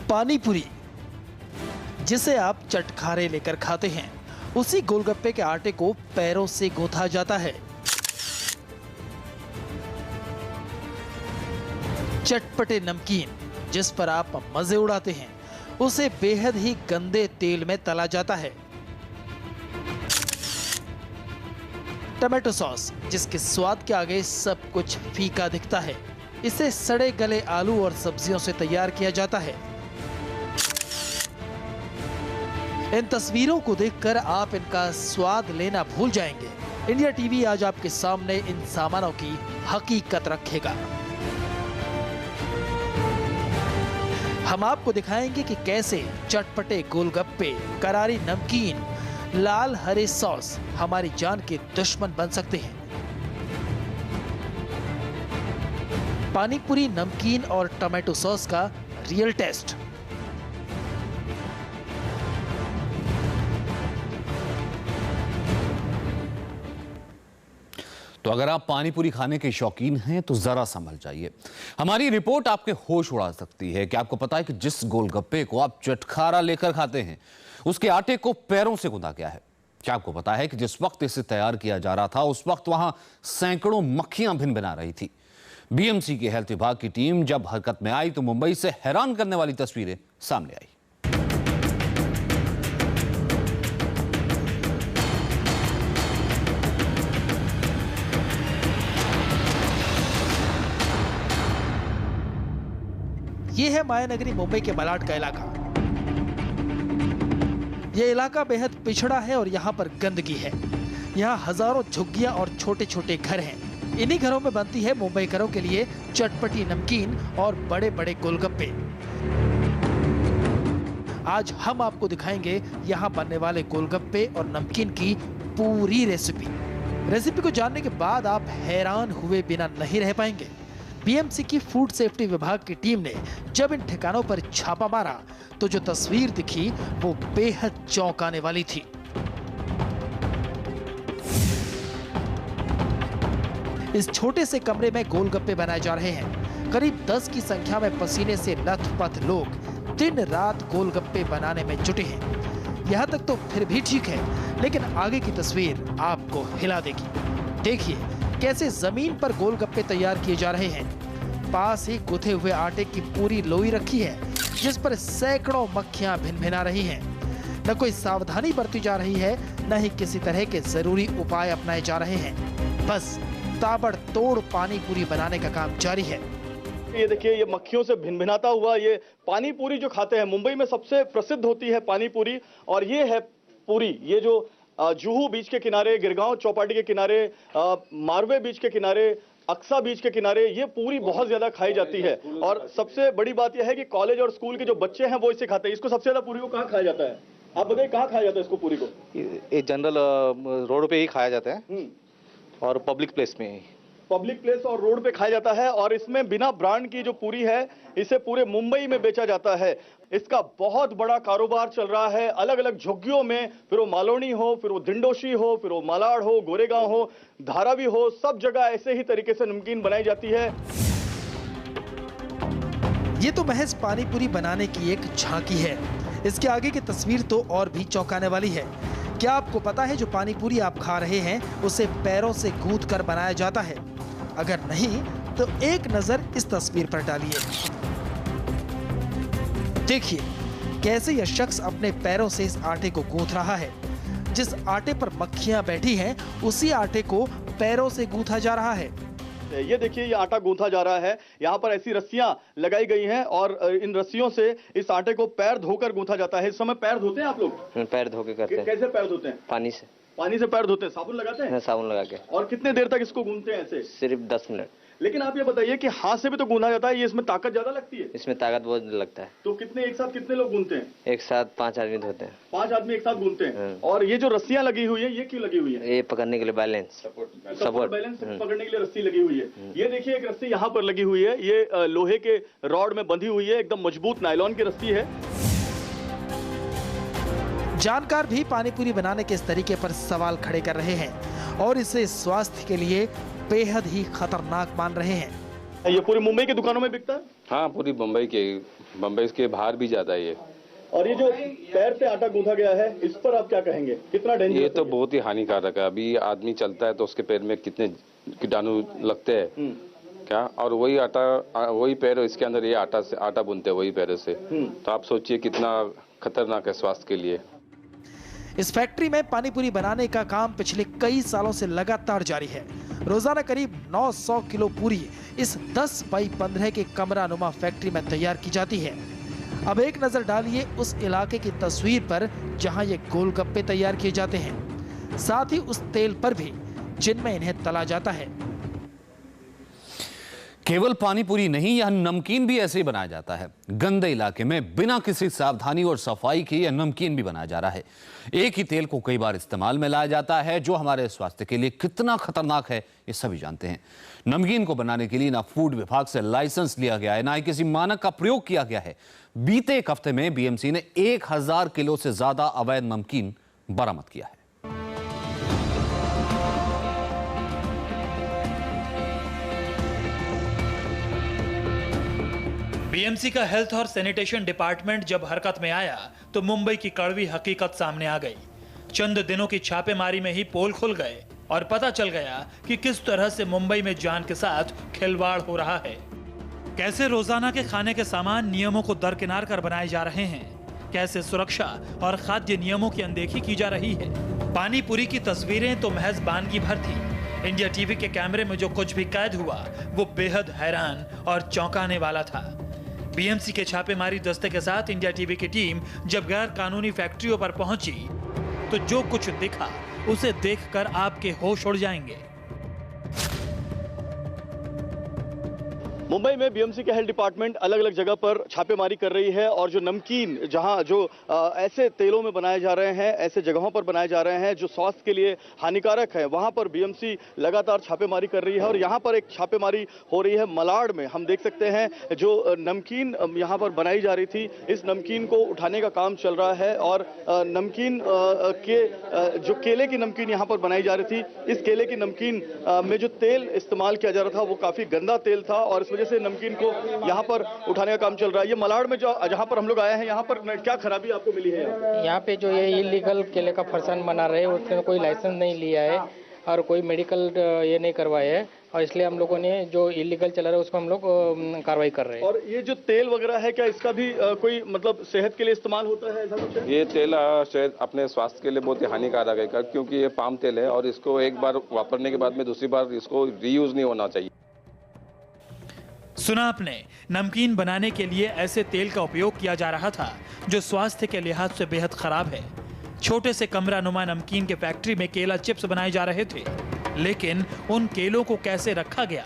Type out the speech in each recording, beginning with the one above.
पानी पूरी, जिसे आप चटखारे लेकर खाते हैं, उसी गोलगप्पे के आटे को पैरों से गूंथा जाता है। चटपटे नमकीन, जिस पर आप मजे उड़ाते हैं, उसे बेहद ही गंदे तेल में तला जाता है। टमाटो सॉस, जिसके स्वाद के आगे सब कुछ फीका दिखता है, इसे सड़े गले आलू और सब्जियों से तैयार किया जाता है। इन तस्वीरों को देखकर आप इनका स्वाद लेना भूल जाएंगे। इंडिया टीवी आज आपके सामने इन सामानों की हकीकत रखेगा। हम आपको दिखाएंगे कि कैसे चटपटे गोलगप्पे, करारी नमकीन, लाल हरे सॉस हमारी जान के दुश्मन बन सकते हैं। पानी पूरी, नमकीन और टमाटो सॉस का रियल टेस्ट। तो अगर आप पानी पूरी खाने के शौकीन हैं तो जरा संभल जाइए। हमारी रिपोर्ट आपके होश उड़ा सकती है। क्या आपको पता है कि जिस गोलगप्पे को आप चटखारा लेकर खाते हैं, उसके आटे को पैरों से गूंथा गया है? क्या आपको पता है कि जिस वक्त इसे तैयार किया जा रहा था, उस वक्त वहां सैकड़ों मक्खियां भिनभिना रही थी। बीएमसी की हेल्थ विभाग की टीम जब हरकत में आई तो मुंबई से हैरान करने वाली तस्वीरें सामने आई। ये है मायानगरी, मुंबई के मलाड का इलाका। यह इलाका बेहद पिछड़ा है और यहाँ पर गंदगी है। यहाँ हजारों झुग्गियां और छोटे छोटे घर हैं। इन्हीं घरों में बनती है मुंबईकरों के लिए चटपटी नमकीन और बड़े बड़े गोलगप्पे। आज हम आपको दिखाएंगे यहाँ बनने वाले गोलगप्पे और नमकीन की पूरी रेसिपी को जानने के बाद आप हैरान हुए बिना नहीं रह पाएंगे। बीएमसी की फूड सेफ्टी विभाग की टीम ने जब इन ठिकानों पर छापा मारा तो जो तस्वीर दिखी वो बेहद चौंकाने वाली थी। इस छोटे से कमरे में गोलगप्पे बनाए जा रहे हैं। करीब 10 की संख्या में पसीने से लथपथ लोग दिन रात गोलगप्पे बनाने में जुटे हैं। यहां तक तो फिर भी ठीक है, लेकिन आगे की तस्वीर आपको हिला देगी। देखिए कैसे जमीन पर गोलगप्पे तैयार किए जा रहे हैं। पास ही गुथे हुए आटे की पूरी लोई रखी है, जिस पर सैकड़ों मक्खियां भिनभिना रही हैं। न कोई सावधानी बरती जा रही है, न ही किसी तरह के जरूरी उपाय अपनाए जा रहे हैं। बस ताबड़तोड़ पानी पूरी बनाने का काम जारी है। ये देखिए, ये मक्खियों से भिनभिनाता हुआ ये पानी पूरी जो खाते हैं, मुंबई में सबसे प्रसिद्ध होती है पानी पूरी। और ये है पूरी, ये जो जुहू बीच के किनारे, गिरगांव चौपाटी के किनारे, मारवे बीच के किनारे, अक्सा बीच के किनारे ये पूरी बहुत ज्यादा खाई जाती है। और सबसे बड़ी बात यह है कि कॉलेज और स्कूल के जो बच्चे हैं वो इसे खाते हैं। इसको सबसे ज्यादा पूरी को कहाँ खाया जाता है? आप बताइए कहाँ खाया जाता है इसको पूरी को? ये जनरल रोड पे ही खाया जाता है और पब्लिक प्लेस में ही। पब्लिक प्लेस और रोड पे खाया जाता है। और इसमें बिना ब्रांड की जो पूरी है, इसे पूरे मुंबई में बेचा जाता है। इसका बहुत बड़ा कारोबार चल रहा है अलग अलग झुग्गियों में, फिर वो मालोनी हो, फिर वो दिंडोशी हो, फिर वो मालाड हो, गोरेगांव हो, धारावी हो, सब जगह ऐसे ही तरीके से नमकीन बनाई जाती है। ये तो महज पानी पूरी बनाने की एक झांकी है। इसके आगे की तस्वीर तो और भी चौंकाने वाली है। क्या आपको पता है जो पानी पूरी आप खा रहे हैं उसे पैरों से गूंथ कर बनाया जाता है? अगर नहीं तो एक नजर इस तस्वीर पर डालिए। देखिए कैसे यह शख्स अपने पैरों से इस आटे को गूंथ रहा है। जिस आटे पर मक्खियां बैठी हैं, उसी आटे को पैरों से गूंथा जा रहा है। ये देखिए, ये आटा गूंथा जा रहा है। यहाँ पर ऐसी रस्सियां लगाई गई हैं और इन रस्सियों से इस आटे को पैर धोकर गूंथा जाता है। इस समय पैर धोते हैं आप लोग? पैर धो के करते हैं। कैसे पैर धोते हैं? पानी से। पानी से पैर धोते हैं? साबुन लगाते हैं? साबुन लगा के। और कितने देर तक इसको गूंथते हैं ऐसे? सिर्फ 10 मिनट। लेकिन आप ये बताइए कि हाथ से भी तो गूंथा जाता है, ये इसमें ताकत ज्यादा लगती है? इसमें ताकत बहुत लगता है। तो कितने एक साथ कितने लोग गूंथते हैं? एक साथ 5 आदमी धोते हैं। 5 आदमी एक साथ गूंथते हैं। और ये जो रस्सियां लगी हुई है, ये क्यों लगी हुई है? ये पकड़ने के लिए, बैलेंस सपोर्ट बैलेंस पकड़ने के लिए रस्सी लगी हुई है। ये देखिए, एक रस्सी यहाँ पर लगी हुई है। ये लोहे के रॉड में बंधी हुई है, एकदम मजबूत नायलॉन की रस्सी है। जानकार भी पानी पूरी बनाने के इस तरीके पर सवाल खड़े कर रहे हैं और इसे स्वास्थ्य के लिए बेहद ही खतरनाक मान रहे हैं। ये पूरी मुंबई की दुकानों में बिकता है? हाँ, पूरी बम्बई के बाहर भी जाता है ये। और ये जो पैर पे आटा गूंथा गया है, इस पर आप क्या कहेंगे, कितना डेंजर? ये तो बहुत ही हानिकारक है। अभी आदमी चलता है तो उसके पैर में कितने कीटाणु लगते हैं क्या, और वही आटा, वही पैर, इसके अंदर ये आटा बुनते हैं वही पैरों से। तो आप सोचिए कितना खतरनाक है स्वास्थ्य के लिए। इस फैक्ट्री में पानी पूरी बनाने का काम पिछले कई सालों से लगातार जारी है। रोजाना करीब 900 किलो पूरी इस 10 बाई 15 के कमरानुमा फैक्ट्री में तैयार की जाती है। अब एक नजर डालिए उस इलाके की तस्वीर पर जहां ये गोलगप्पे तैयार किए जाते हैं, साथ ही उस तेल पर भी जिनमें इन्हें तला जाता है। केवल पानी पूरी नहीं, यह नमकीन भी ऐसे ही बनाया जाता है। गंदे इलाके में बिना किसी सावधानी और सफाई के यह नमकीन भी बनाया जा रहा है। एक ही तेल को कई बार इस्तेमाल में लाया जाता है, जो हमारे स्वास्थ्य के लिए कितना खतरनाक है ये सभी जानते हैं। नमकीन को बनाने के लिए ना फूड विभाग से लाइसेंस लिया गया है, ना ही किसी मानक का प्रयोग किया गया है। बीते एक हफ्ते में बीएमसी ने 1000 किलो से ज्यादा अवैध नमकीन बरामद किया है। बीएमसी का हेल्थ और सैनिटेशन डिपार्टमेंट जब हरकत में आया तो मुंबई की कड़वी हकीकत सामने आ गई। चंद दिनों की छापेमारी में ही पोल खुल गए और पता चल गया कि किस तरह से मुंबई में जान के साथ खिलवाड़ हो रहा है। कैसे रोजाना के खाने के सामान नियमों को दरकिनार कर बनाए जा रहे हैं, कैसे सुरक्षा और खाद्य नियमों की अनदेखी की जा रही है। पानी पूरी की तस्वीरें तो महज बानगी भर थी। इंडिया टीवी के कैमरे में जो कुछ भी कैद हुआ वो बेहद हैरान और चौंकाने वाला था। बीएमसी के छापेमारी दस्ते के साथ इंडिया टीवी की टीम जब गैर कानूनी फैक्ट्रियों पर पहुंची तो जो कुछ दिखा उसे देखकर आपके होश उड़ जाएंगे। मुंबई में बीएमसी के हेल्थ डिपार्टमेंट अलग अलग जगह पर छापेमारी कर रही है और जो नमकीन जहां जो ऐसे तेलों में बनाए जा रहे हैं, ऐसे जगहों पर बनाए जा रहे हैं जो स्वास्थ्य के लिए हानिकारक है, वहां पर बीएमसी लगातार छापेमारी कर रही है। और यहां पर एक छापेमारी हो रही है मलाड में। हम देख सकते हैं जो नमकीन यहां पर बनाई जा रही थी, इस नमकीन को उठाने का काम चल रहा है। और नमकीन के जो केले की नमकीन यहां पर बनाई जा रही थी, इस केले की नमकीन में जो तेल इस्तेमाल किया जा रहा था वो काफी गंदा तेल था और इस वजह से नमकीन को यहां पर उठाने का काम चल रहा है। ये मलाड में जहां पर हम लोग आए हैं, यहां पर क्या खराबी आपको मिली है? यहाँ पे जो ये इलीगल केले का फरसान बना रहे हैं, उसमें कोई लाइसेंस नहीं लिया है और कोई मेडिकल ये नहीं करवाया है, और इसलिए हम लोगों ने जो इलीगल चला रहा है उसको हम लोग कार्रवाई कर रहे हैं। और ये जो तेल वगैरह है, क्या इसका भी कोई मतलब सेहत के लिए इस्तेमाल होता है, ऐसा कुछ है? ये तेल शायद अपने स्वास्थ्य के लिए बहुत ही हानिकारक है, क्योंकि ये पाम तेल है और इसको एक बार वापरने के बाद में दूसरी बार इसको रीयूज नहीं होना चाहिए। सुना आपने, नमकीन बनाने के लिए ऐसे तेल का उपयोग किया जा रहा था जो स्वास्थ्य के लिहाज से बेहद खराब है। छोटे से कमरानुमा नमकीन के फैक्ट्री में केला चिप्स बनाए जा रहे थे, लेकिन उन केलों को कैसे रखा गया?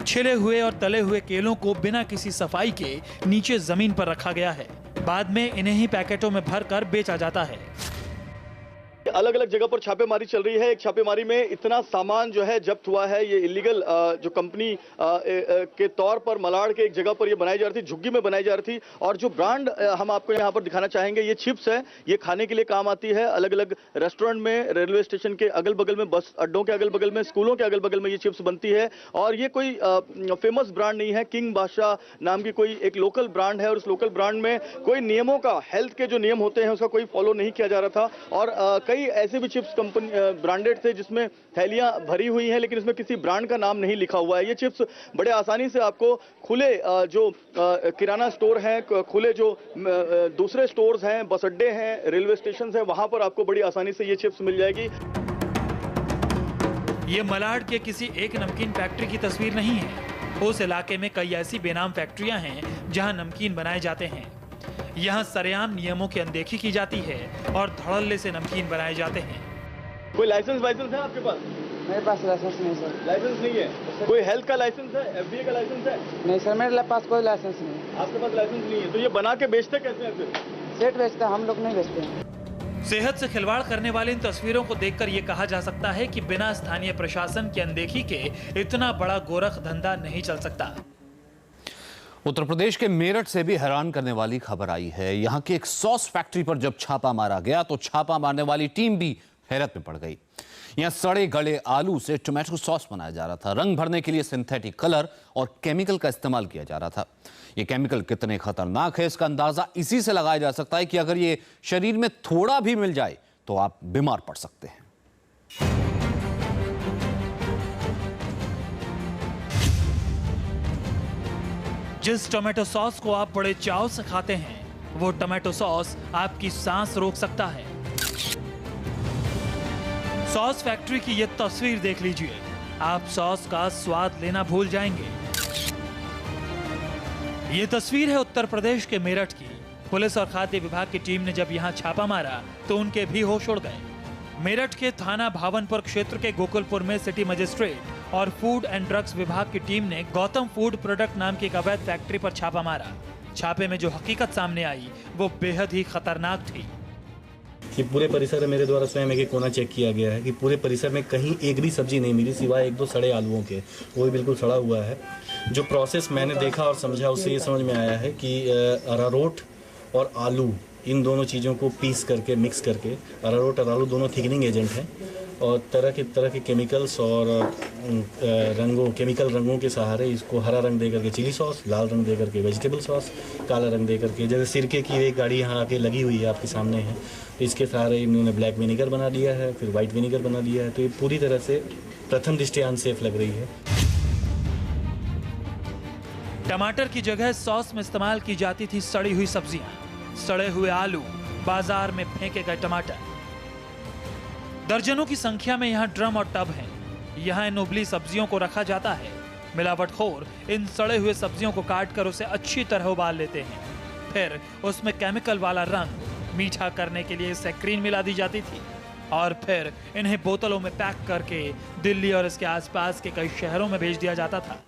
छिले हुए और तले हुए केलों को बिना किसी सफाई के नीचे जमीन पर रखा गया है। बाद में इन्हें ही पैकेटों में भरकर बेचा जाता है। अलग अलग जगह पर छापेमारी चल रही है। एक छापेमारी में इतना सामान जो है जब्त हुआ है। ये इलीगल जो कंपनी के तौर पर मलाड के एक जगह पर ये बनाई जा रही थी, झुग्गी में बनाई जा रही थी। और जो ब्रांड हम आपको यहाँ पर दिखाना चाहेंगे, ये चिप्स है। ये खाने के लिए काम आती है। अलग अलग रेस्टोरेंट में, रेलवे स्टेशन के अगल बगल में, बस अड्डों के अगल बगल में, स्कूलों के अगल बगल में ये चिप्स बनती है। और ये कोई फेमस ब्रांड नहीं है। किंग बादशाह नाम की कोई एक लोकल ब्रांड है और उस लोकल ब्रांड में कोई नियमों का, हेल्थ के जो नियम होते हैं उसका कोई फॉलो नहीं किया जा रहा था। और कई ऐसे भी चिप्स कंपनी ब्रांडेड थे जिसमें थैलियां भरी हुई हैं, लेकिन इसमें किसी ब्रांड का नाम नहीं लिखा हुआ है। ये चिप्स बड़े आसानी से आपको खुले जो किराना स्टोर हैं, खुले जो दूसरे स्टोर्स हैं, बस अड्डे हैं, रेलवे स्टेशन हैं, वहां पर आपको बड़ी आसानी से ये चिप्स मिल जाएगी। ये मलाड के किसी एक नमकीन फैक्ट्री की तस्वीर नहीं है। उस इलाके में कई ऐसी बेनाम फैक्ट्रियां हैं जहां नमकीन बनाए जाते हैं। यहाँ सरेआम नियमों की अनदेखी की जाती है और धड़ल्ले से नमकीन बनाए जाते हैं। कोई लाइसेंस है आपके पास? मेरे पास लाइसेंस नहीं सर। लाइसेंस नहीं है? कोई हेल्थ का लाइसेंस है, एफडीए का लाइसेंस है? नहीं सर, मेरे पास कोई लाइसेंस नहीं। आपके पास लाइसेंस नहीं है तो ये बना के बेचते कैसे हैं फिर? सेठ बेचता, हम लोग नहीं बेचते। सेहत से खिलवाड़ करने वाले इन तस्वीरों को देखकर ये कहा जा सकता है कि बिना स्थानीय प्रशासन की अनदेखी के इतना बड़ा गोरख धंधा नहीं चल सकता। उत्तर प्रदेश के मेरठ से भी हैरान करने वाली खबर आई है। यहां की एक सॉस फैक्ट्री पर जब छापा मारा गया तो छापा मारने वाली टीम भी हैरत में पड़ गई। यहाँ सड़े गले आलू से टोमेटो सॉस बनाया जा रहा था। रंग भरने के लिए सिंथेटिक कलर और केमिकल का इस्तेमाल किया जा रहा था। ये केमिकल कितने खतरनाक है इसका अंदाजा इसी से लगाया जा सकता है कि अगर ये शरीर में थोड़ा भी मिल जाए तो आप बीमार पड़ सकते हैं। जिस टोमेटो सॉस को आप बड़े चाव से खाते हैं, वो टोमेटो सॉस आपकी सांस रोक सकता है। सॉस फैक्ट्री की ये तस्वीर देख लीजिए, आप सॉस का स्वाद लेना भूल जाएंगे। ये तस्वीर है उत्तर प्रदेश के मेरठ की। पुलिस और खाद्य विभाग की टीम ने जब यहां छापा मारा तो उनके भी होश उड़ गए। मेरठ के थाना भावनपुर क्षेत्र के गोकुलपुर में सिटी मजिस्ट्रेट और फूड एंड ड्रग्स विभाग की टीम ने गौतम फूड प्रोडक्ट नाम की एक अवैध फैक्ट्री पर छापा मारा। छापे में जो हकीकत सामने आई वो बेहद ही खतरनाक थी। कि पूरे परिसर में मेरे द्वारा स्वयं एक कोना चेक किया गया है कि पूरे परिसर में कहीं एक भी सब्जी नहीं मिली सिवाय 1-2 सड़े आलूओं के, वो भी बिल्कुल सड़ा हुआ है। जो प्रोसेस मैंने देखा और समझा उससे ये समझ में आया है कि अरारोट और आलू इन दोनों चीज़ों को पीस करके मिक्स करके, अरारोट और आलू दोनों थिकनिंग एजेंट हैं और तरह के केमिकल्स और केमिकल रंगों के सहारे इसको हरा रंग दे करके चिली सॉस, लाल रंग दे करके वेजिटेबल सॉस, काला रंग दे करके जैसे सिरके की एक गाड़ी यहाँ आके लगी हुई है आपके सामने है, तो इसके सहारे इन्होंने ब्लैक विनीगर बना दिया है, फिर वाइट विनीगर बना दिया है। तो ये पूरी तरह से प्रथम दृष्टया अनसेफ लग रही है। टमाटर की जगह सॉस में इस्तेमाल की जाती थी सड़ी हुई सब्जियां, सड़े हुए आलू, बाजार में फेंके गए टमाटर। दर्जनों की संख्या में यहाँ ड्रम और टब हैं। यहाँ इन उबली सब्जियों को रखा जाता है। मिलावटखोर इन सड़े हुए सब्जियों को काटकर उसे अच्छी तरह उबाल लेते हैं। फिर उसमें केमिकल वाला रंग मीठा करने के लिए सैक्रीन मिला दी जाती थी और फिर इन्हें बोतलों में पैक करके दिल्ली और इसके आसपास के कई शहरों में भेज दिया जाता था।